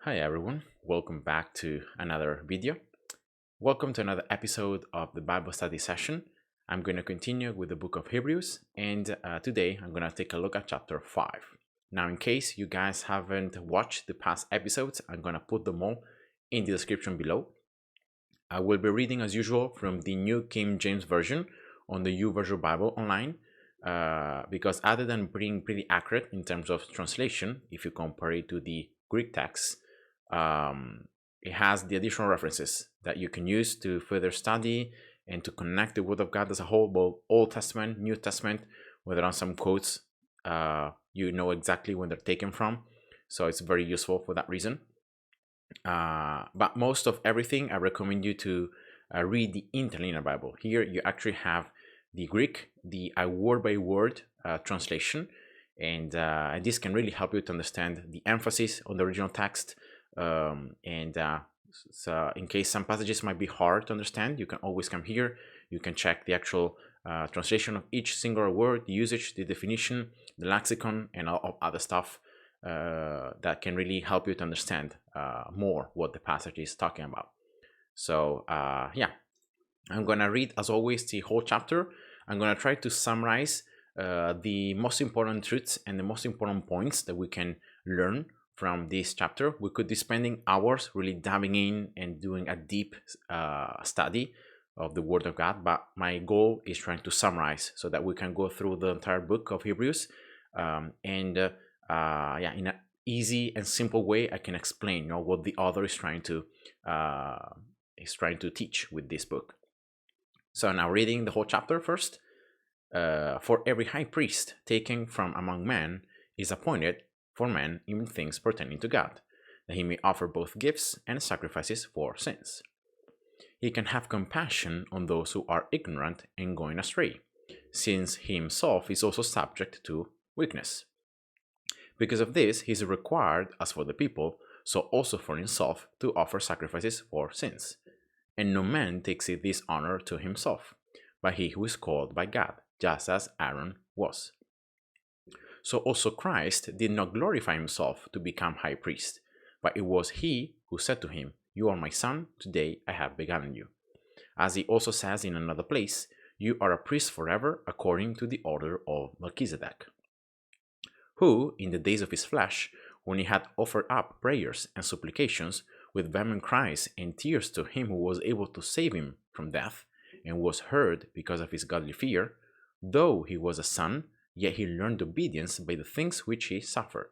Hi everyone, welcome back to another video. Welcome to another episode of the Bible study session. I'm going to continue with the book of Hebrews, and today I'm going to take a look at chapter 5. Now, in case you guys haven't watched the past episodes, I'm going to put them all in the description below. I will be reading as usual from the New King James Version on the YouVersion Bible Online, because other than being pretty accurate in terms of translation, if you compare it to the Greek text, it has the additional references that you can use to further study and to connect the Word of God as a whole, both Old Testament, New Testament, whether on some quotes, you know exactly when they're taken from. So it's very useful for that reason. But most of everything, I recommend you to read the Interlinear Bible. Here you actually have the Greek, the word by word translation, and this can really help you to understand the emphasis on the original text. So in case some passages might be hard to understand, you can always come here. You can check the actual translation of each single word, the usage, the definition, the lexicon, and all other stuff that can really help you to understand more what the passage is talking about. So yeah, I'm gonna read as always the whole chapter. I'm gonna try to summarize the most important truths and the most important points that we can learn from this chapter. We could be spending hours really diving in and doing a deep study of the Word of God, but my goal is trying to summarize so that we can go through the entire book of Hebrews, yeah, in an easy and simple way I can explain, what the author is trying to teach with this book. So now reading the whole chapter first. For every high priest taken from among men is appointed for men in things pertaining to God, that he may offer both gifts and sacrifices for sins. He can have compassion on those who are ignorant and going astray, since he himself is also subject to weakness. Because of this, he is required, as for the people, so also for himself, to offer sacrifices for sins. And no man takes this honor to himself, but he who is called by God, just as Aaron was. So also Christ did not glorify himself to become high priest, but it was he who said to him, "You are my son, today I have begotten you." As he also says in another place, "You are a priest forever according to the order of Melchizedek." Who, in the days of his flesh, when he had offered up prayers and supplications with vehement cries and tears to him who was able to save him from death, and was heard because of his godly fear, though he was a son, yet he learned obedience by the things which he suffered.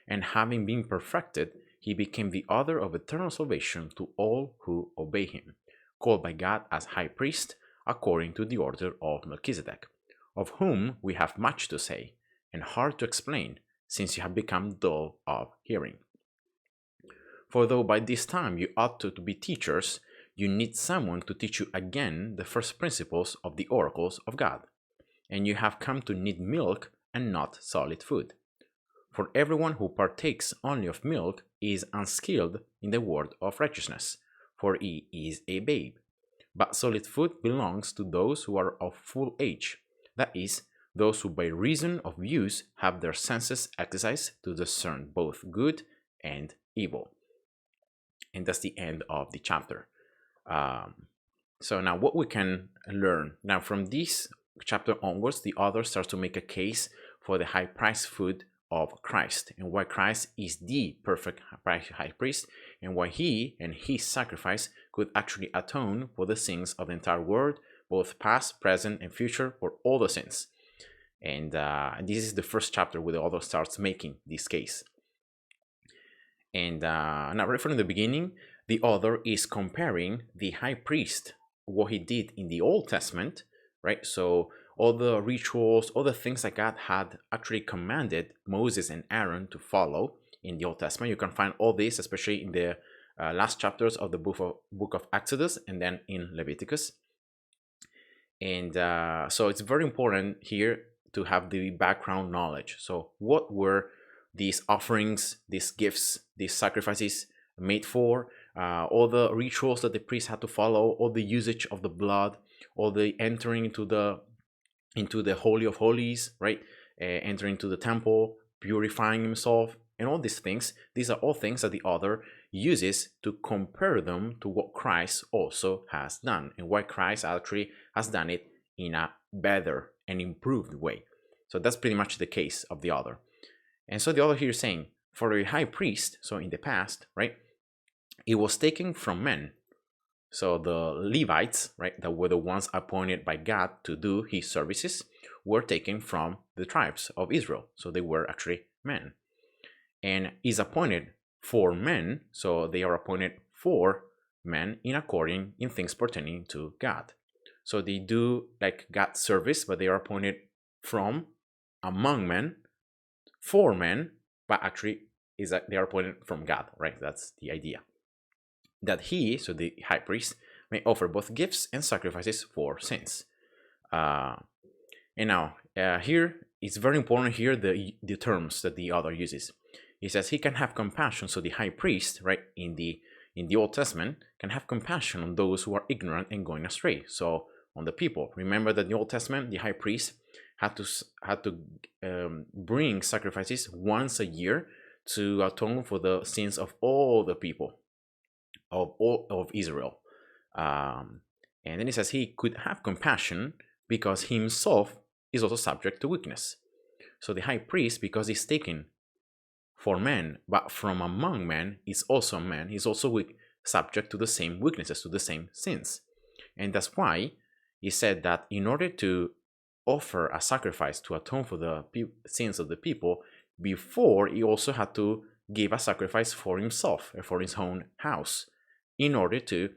And having been perfected, he became the author of eternal salvation to all who obey him, called by God as high priest according to the order of Melchizedek, of whom we have much to say, and hard to explain, since you have become dull of hearing. For though by this time you ought to be teachers, you need someone to teach you again the first principles of the oracles of God, and you have come to need milk and not solid food. For everyone who partakes only of milk is unskilled in the word of righteousness, for he is a babe. But solid food belongs to those who are of full age, that is, those who by reason of use have their senses exercised to discern both good and evil. And that's the end of the chapter. So now what we can learn now from this chapter onwards, the author starts to make a case for the high price food of Christ, and why Christ is the perfect high priest, and why he and his sacrifice could actually atone for the sins of the entire world, both past, present, and future, for all the sins. And this is the first chapter where the author starts making this case. And now, right from the beginning, the author is comparing the high priest, what he did in the Old Testament, right? So all the rituals, all the things that God had actually commanded Moses and Aaron to follow in the Old Testament. You can find all this, especially in the last chapters of the book of Exodus, and then in Leviticus. And so it's very important here to have the background knowledge. So what were these offerings, these gifts, these sacrifices made for? All the rituals that the priest had to follow, all the usage of the blood, all the entering into the Holy of Holies, right? Entering into the temple, purifying himself, And all these things, these are all things that the author uses to compare them to what Christ also has done, and why Christ actually has done it in a better and improved way. So that's pretty much the case of the author. And so the author here is saying, for a high priest, so in the past, right, it was taken from men. So the Levites, right, that were the ones appointed by God to do his services, were taken from the tribes of Israel. So they were actually men. And is appointed for men, so they are appointed for men in things pertaining to God. So they do like God's service, but they are appointed from among men for men, but actually is that they are appointed from God, right? That's the idea. That he, so the high priest, may offer both gifts and sacrifices for sins. And now here it's very important here the terms that the author uses. He says he can have compassion. So the high priest, right, in the Old Testament, can have compassion on those who are ignorant and going astray. So on the people. Remember that in the Old Testament, the high priest had to bring sacrifices once a year to atone for the sins of all the people of all of Israel. And then he says he could have compassion because he himself is also subject to weakness. So the high priest, because he's taken for men, but from among men, is also a man. He's also weak, subject to the same weaknesses, to the same sins. And that's why he said that in order to offer a sacrifice to atone for the sins of the people, before he also had to give a sacrifice for himself, for his own house, in order to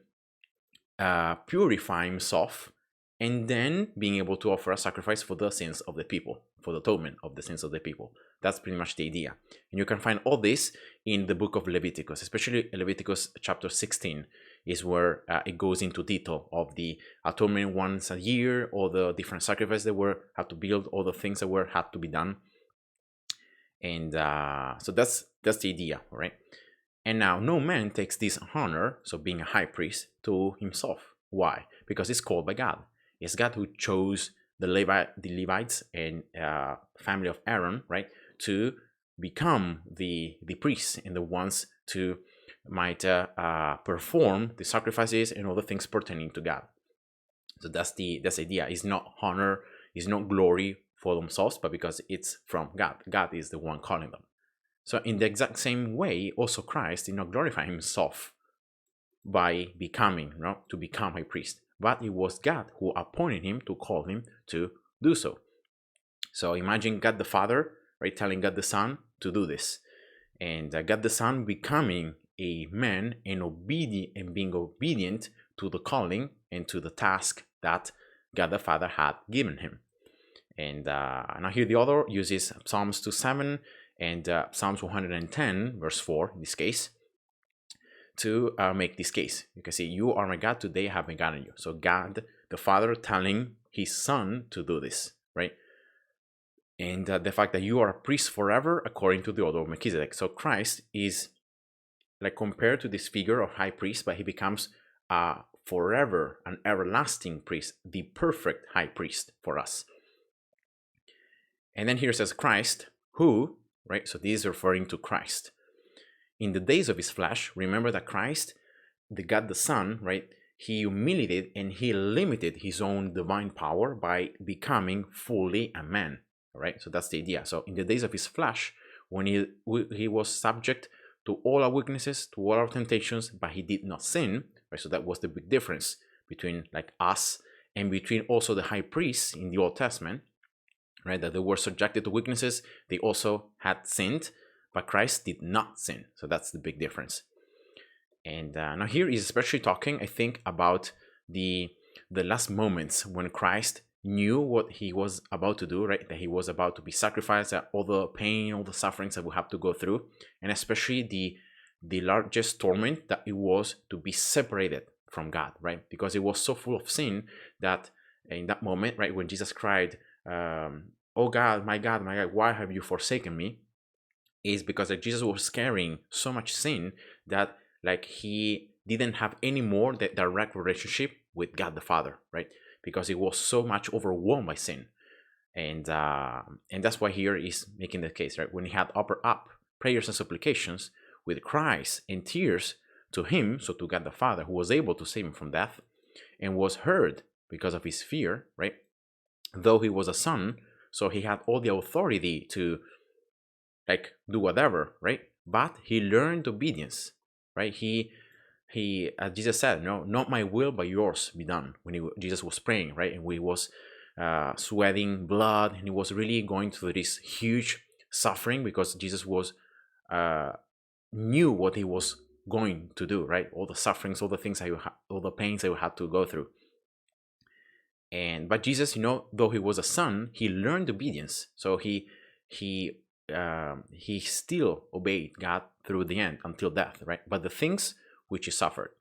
purify himself, and then being able to offer a sacrifice for the sins of the people, for the atonement of the sins of the people. That's pretty much the idea. And you can find all this in the book of Leviticus, especially Leviticus chapter 16 is where it goes into detail of the atonement once a year, all the different sacrifices that had to build, all the things that had to be done. And so that's the idea, right? And now no man takes this honor, so being a high priest, to himself. Why? Because it's called by God. It's God who chose the Levites and family of Aaron, right, to become the priests and the ones to might perform the sacrifices and all the things pertaining to God. So that's the idea. It's not honor, it's not glory for themselves, but because it's from God. God is the one calling them. So in the exact same way, also Christ did not glorify himself by becoming, to become a priest, but it was God who appointed him to call him to do so. So imagine God the Father, right, telling God the Son to do this, and God the Son becoming a man and being obedient to the calling and to the task that God the Father had given him. And now here the author uses Psalms 2:7 and Psalms 110 verse 4 in this case to make this case. You can see, you are my God, today I have begotten you. So God the Father telling his Son to do this, right? And the fact that you are a priest forever according to the order of Melchizedek. So Christ is like compared to this figure of high priest, but he becomes forever an everlasting priest, the perfect high priest for us. And then here it says Christ, who, right? So this is referring to Christ. In the days of his flesh, remember that Christ, the God the Son, right? He humiliated and he limited his own divine power by becoming fully a man, right? So that's the idea. So in the days of his flesh, when he was subject to all our weaknesses, to all our temptations, but he did not sin, right? So that was the big difference between like us and between also the high priests in the Old Testament, right? That they were subjected to weaknesses. They also had sinned, but Christ did not sin. So that's the big difference. And now here is especially talking, I think, about the last moments when Christ knew what he was about to do, right? That he was about to be sacrificed, that all the pain, all the sufferings that we have to go through, and especially the largest torment that it was to be separated from God, right? Because it was so full of sin that in that moment, right, when Jesus cried, oh God, my God, why have you forsaken me? Is because like Jesus was carrying so much sin that like he didn't have any more that direct relationship with God the Father, right? Because he was so much overwhelmed by sin. And that's why here is making the case, right? When he had offered up prayers and supplications with cries and tears to him, so to God the Father, who was able to save him from death, and was heard because of his fear, right? Though he was a son, so he had all the authority to like do whatever, right? But he learned obedience, right? He as Jesus said, no, not my will but yours be done, when Jesus was praying, right? And he was sweating blood, and he was really going through this huge suffering, because Jesus was knew what he was going to do, right? All the sufferings, all the things that all the pains that he had to go through. But Jesus, though he was a son, he learned obedience. So he still obeyed God through the end, until death, right? But the things which he suffered,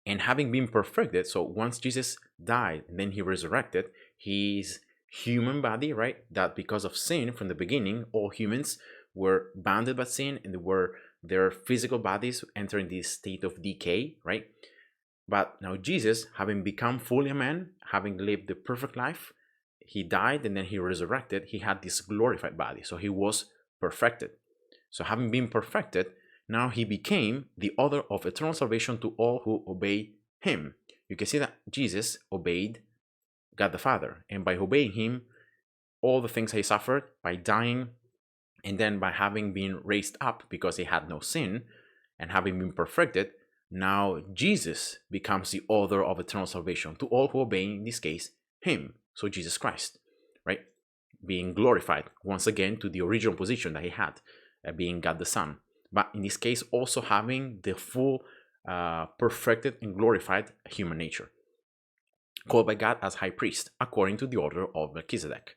and having been perfected, so once Jesus died and then he resurrected, his human body, right? That because of sin from the beginning, all humans were bounded by sin, and their physical bodies entering this state of decay, right? But now Jesus, having become fully a man, having lived the perfect life, he died and then he resurrected. He had this glorified body, so he was perfected. So having been perfected, now he became the author of eternal salvation to all who obey him. You can see that Jesus obeyed God the Father, and by obeying him, all the things he suffered, by dying, and then by having been raised up because he had no sin, and having been perfected, now Jesus becomes the author of eternal salvation to all who obey, in this case, him. So Jesus Christ, right? Being glorified once again to the original position that he had, being God the Son. But in this case, also having the full, perfected and glorified human nature, called by God as high priest, according to the order of Melchizedek.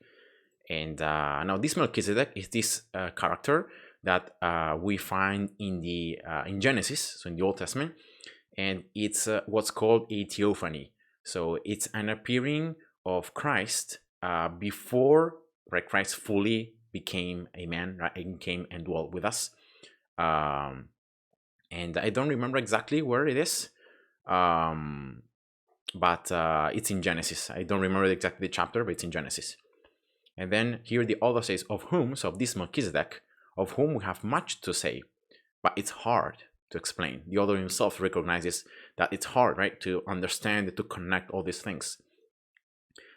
And now this Melchizedek is this character that we find in Genesis, so in the Old Testament, and it's what's called a theophany. So it's an appearing of Christ before, right, Christ fully became a man, right, and came and dwelt with us. And I don't remember exactly where it is, but it's in Genesis. I don't remember exactly the chapter, but it's in Genesis. And then here the author says, of whom, so of this Melchizedek, of whom we have much to say, but it's hard to explain. The author himself recognizes that it's hard, right, to understand, to connect all these things.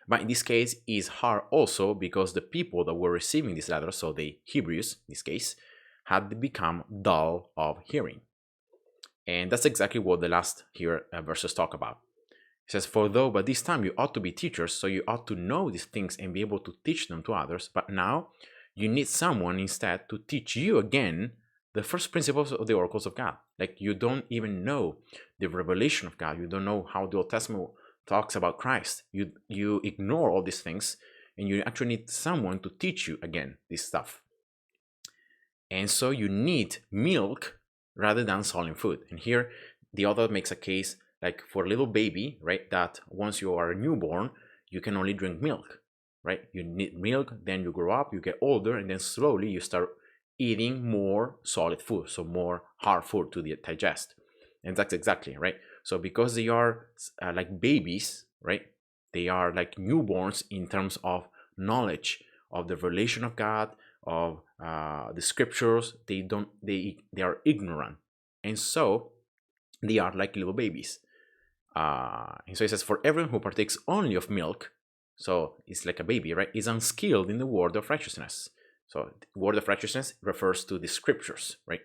But in this case, it's hard also because the people that were receiving this letter, so the Hebrews in this case, had become dull of hearing. And that's exactly what the last here verses talk about. It says, for though by this time you ought to be teachers, so you ought to know these things and be able to teach them to others, but now you need someone instead to teach you again the first principles of the oracles of God. Like, you don't even know the revelation of God. You don't know how the Old Testament talks about Christ. You ignore all these things, and you actually need someone to teach you again this stuff. And so you need milk rather than solid food. And here the author makes a case like for a little baby, right, that once you are a newborn, you can only drink milk, right? You need milk, then you grow up, you get older, and then slowly you start eating more solid food, so more hard food to digest. And that's exactly, right? So because they are like babies, right, they are like newborns in terms of knowledge of the relation of God, of the scriptures. They are ignorant, and so they are like little babies. And so it says, for everyone who partakes only of milk, so it's like a baby, right, is unskilled in the word of righteousness. So the word of righteousness refers to the scriptures, right?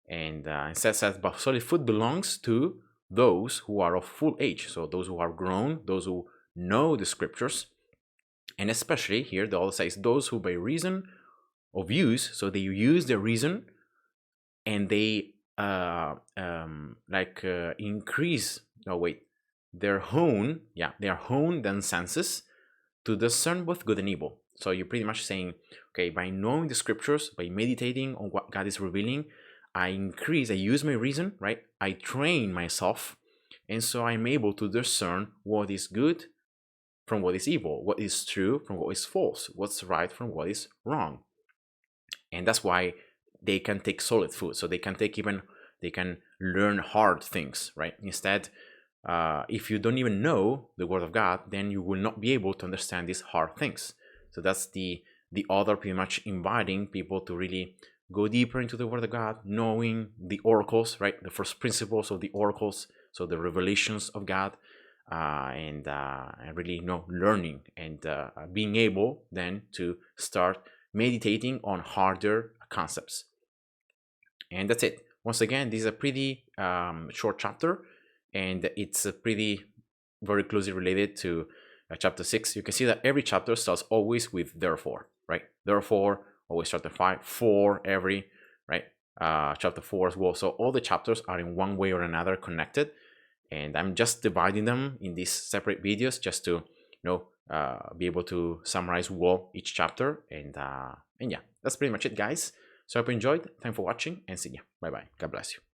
And it says that but solid food belongs to those who are of full age, so those who are grown, those who know the scriptures, and especially here the author says those who by reason of use, so they use their reason and they increase, their honed and senses to discern both good and evil. So you're pretty much saying, okay, by knowing the scriptures, by meditating on what God is revealing, I use my reason, right? I train myself, and so I'm able to discern what is good from what is evil, what is true from what is false, what's right from what is wrong. And that's why they can take solid food. So they can learn hard things, right? Instead, if you don't even know the word of God, then you will not be able to understand these hard things. So that's the the other pretty much inviting people to really go deeper into the Word of God, knowing the oracles, right? The first principles of the oracles, so the revelations of God, and really learning and being able then to start meditating on harder concepts. And that's it. Once again, this is a pretty short chapter, and it's very closely related to chapter 6. You can see that every chapter starts always with therefore, right? Therefore, always chapter 5, for every, right? Chapter 4 as well. So all the chapters are in one way or another connected, and I'm just dividing them in these separate videos just to be able to summarize well each chapter. And yeah, that's pretty much it, guys. So I hope you enjoyed. Thanks for watching, and see ya. Bye bye. God bless you.